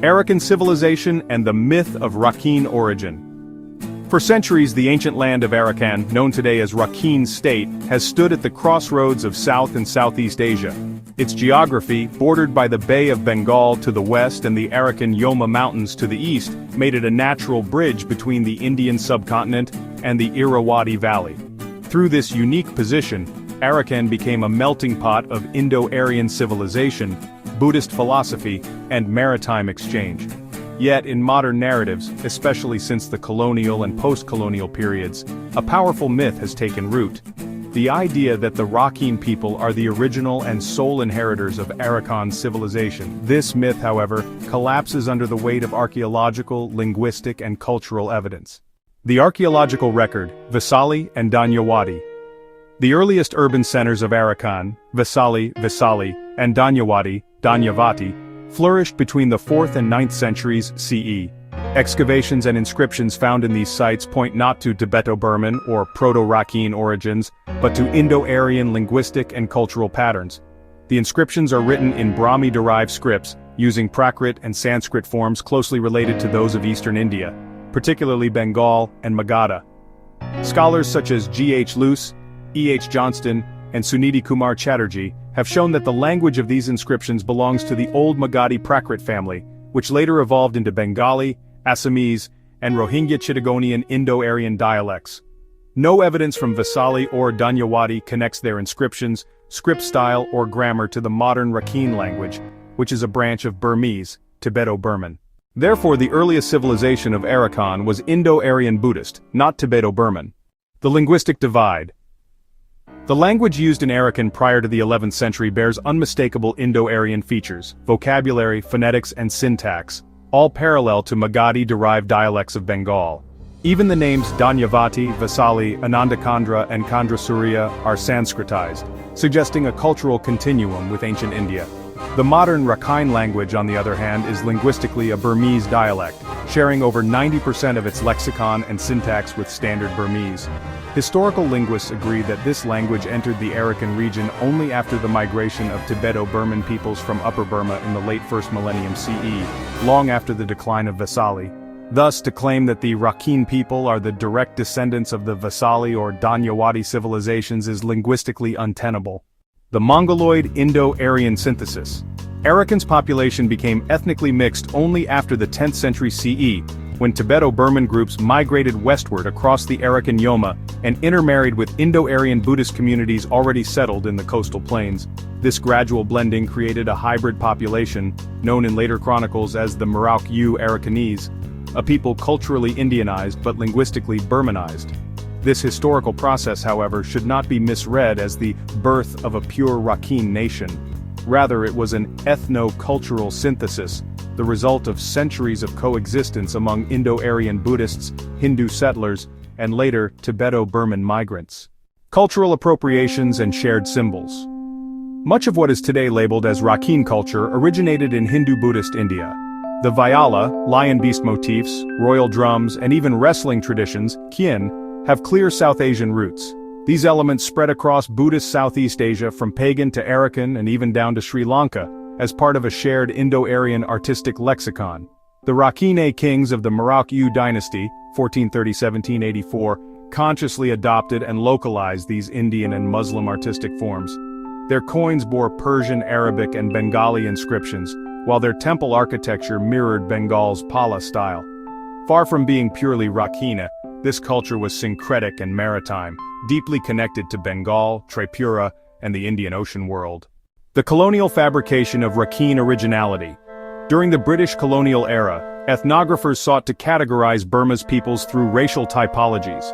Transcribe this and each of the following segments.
Arakan civilization and the myth of Rakhine origin. For centuries, the ancient land of Arakan, known today as Rakhine State, has stood at the crossroads of South and Southeast Asia. Its geography, bordered by the Bay of Bengal to the west and the Arakan Yoma Mountains to the east, made it a natural bridge between the Indian subcontinent and the Irrawaddy Valley. Through this unique position, Arakan became a melting pot of Indo-Aryan civilization, Buddhist philosophy, and maritime exchange. Yet in modern narratives, especially since the colonial and post-colonial periods, a powerful myth has taken root. The idea that the Rakhine people are the original and sole inheritors of Arakan civilization. This myth, however, collapses under the weight of archaeological, linguistic, and cultural evidence. The archaeological record, Vaisali and Danyawadi. The earliest urban centers of Arakan, Vaisali, and Danyavati, flourished between the 4th and 9th centuries CE. Excavations and inscriptions found in these sites point not to Tibeto-Burman or Proto-Rakhine origins, but to Indo-Aryan linguistic and cultural patterns. The inscriptions are written in Brahmi-derived scripts, using Prakrit and Sanskrit forms closely related to those of eastern India, particularly Bengal and Magadha. Scholars such as G.H. Luce, E.H. Johnston, and Suniti Kumar Chatterjee have shown that the language of these inscriptions belongs to the Old Magadhi Prakrit family, which later evolved into Bengali, Assamese, and Rohingya Chittagonian Indo-Aryan dialects. No evidence from Vaisali or Danyawadi connects their inscriptions, script style, or grammar to the modern Rakhine language, which is a branch of Burmese, Tibeto-Burman. Therefore, the earliest civilization of Arakan was Indo-Aryan Buddhist, not Tibeto-Burman. The linguistic divide. The language used in Arakan prior to the 11th century bears unmistakable Indo-Aryan features, vocabulary, phonetics, and syntax, all parallel to Magadhi-derived dialects of Bengal. Even the names Danyavati, Vaisali, Anandakandra, and Kandrasurya are Sanskritized, suggesting a cultural continuum with ancient India. The modern Rakhine language, on the other hand, is linguistically a Burmese dialect, sharing over 90% of its lexicon and syntax with Standard Burmese. Historical linguists agree that this language entered the Arakan region only after the migration of Tibeto-Burman peoples from Upper Burma in the late 1st millennium CE, long after the decline of Vaisali. Thus, to claim that the Rakhine people are the direct descendants of the Vaisali or Danyawadi civilizations is linguistically untenable. The Mongoloid Indo-Aryan synthesis. Arakan's population became ethnically mixed only after the 10th century CE, when Tibeto-Burman groups migrated westward across the Arakan Yoma and intermarried with Indo-Aryan Buddhist communities already settled in the coastal plains. This gradual blending created a hybrid population, known in later chronicles as the Marauk-Yu Arakanese, a people culturally Indianized but linguistically Burmanized. This historical process, however, should not be misread as the birth of a pure Rakhine nation. Rather, it was an ethno-cultural synthesis, the result of centuries of coexistence among Indo-Aryan Buddhists, Hindu settlers, and later Tibeto-Burman migrants. Cultural appropriations and shared symbols. Much of what is today labeled as Rakhine culture originated in Hindu-Buddhist India. The Vyala, lion beast motifs, royal drums, and even wrestling traditions, Kien, have clear South Asian roots. These elements spread across Buddhist Southeast Asia from pagan to Arakan and even down to Sri Lanka, as part of a shared Indo-Aryan artistic lexicon. The Rakhine kings of the Marauk-Yu dynasty, 1430–1784, consciously adopted and localized these Indian and Muslim artistic forms. Their coins bore Persian, Arabic, and Bengali inscriptions, while their temple architecture mirrored Bengal's Pala style. Far from being purely Rakhine, this culture was syncretic and maritime, deeply connected to Bengal, Tripura, and the Indian Ocean world. The colonial fabrication of Rakhine originality. During the British colonial era, ethnographers sought to categorize Burma's peoples through racial typologies.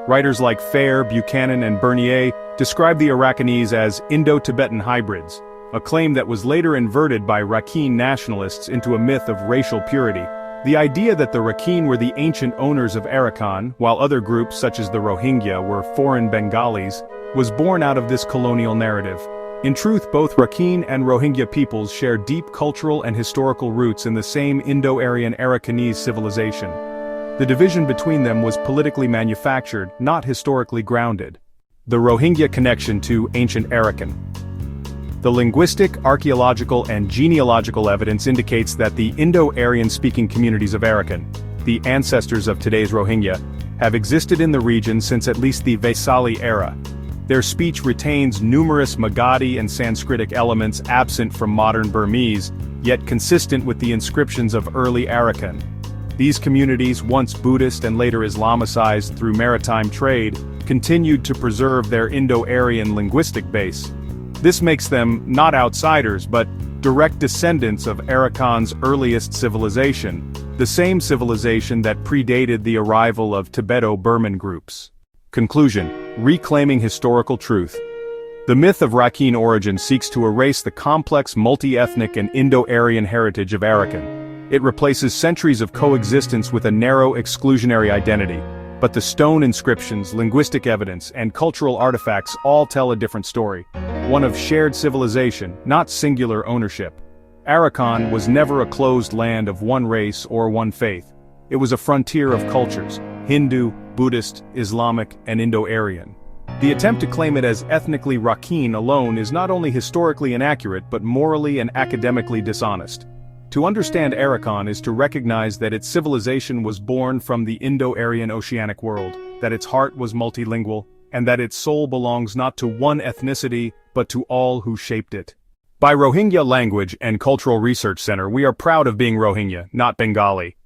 Writers like Fair, Buchanan, and Bernier described the Arakanese as Indo-Tibetan hybrids, a claim that was later inverted by Rakhine nationalists into a myth of racial purity. The idea that the Rakhine were the ancient owners of Arakan, while other groups such as the Rohingya were foreign Bengalis, was born out of this colonial narrative. In truth, both Rakhine and Rohingya peoples share deep cultural and historical roots in the same Indo-Aryan Arakanese civilization. The division between them was politically manufactured, not historically grounded. The Rohingya connection to ancient Arakan. The linguistic, archaeological, and genealogical evidence indicates that the Indo-Aryan-speaking communities of Arakan, the ancestors of today's Rohingya, have existed in the region since at least the Vesali era. Their speech retains numerous Magadhi and Sanskritic elements absent from modern Burmese, yet consistent with the inscriptions of early Arakan. These communities, once Buddhist and later Islamicized through maritime trade, continued to preserve their Indo-Aryan linguistic base. This makes them not outsiders but direct descendants of Arakan's earliest civilization, the same civilization that predated the arrival of Tibeto-Burman groups. Conclusion: reclaiming historical truth. The myth of Rakhine origin seeks to erase the complex multi-ethnic and Indo-Aryan heritage of Arakan. It replaces centuries of coexistence with a narrow exclusionary identity. But the stone inscriptions, linguistic evidence, and cultural artifacts all tell a different story. One of shared civilization, not singular ownership. Arakan was never a closed land of one race or one faith. It was a frontier of cultures: Hindu, Buddhist, Islamic, and Indo-Aryan. The attempt to claim it as ethnically Rakhine alone is not only historically inaccurate but morally and academically dishonest. To understand Arakan is to recognize that its civilization was born from the Indo-Aryan oceanic world, that its heart was multilingual, and that its soul belongs not to one ethnicity, but to all who shaped it. By Rohingya Language and Cultural Research Center, we are proud of being Rohingya, not Bengali.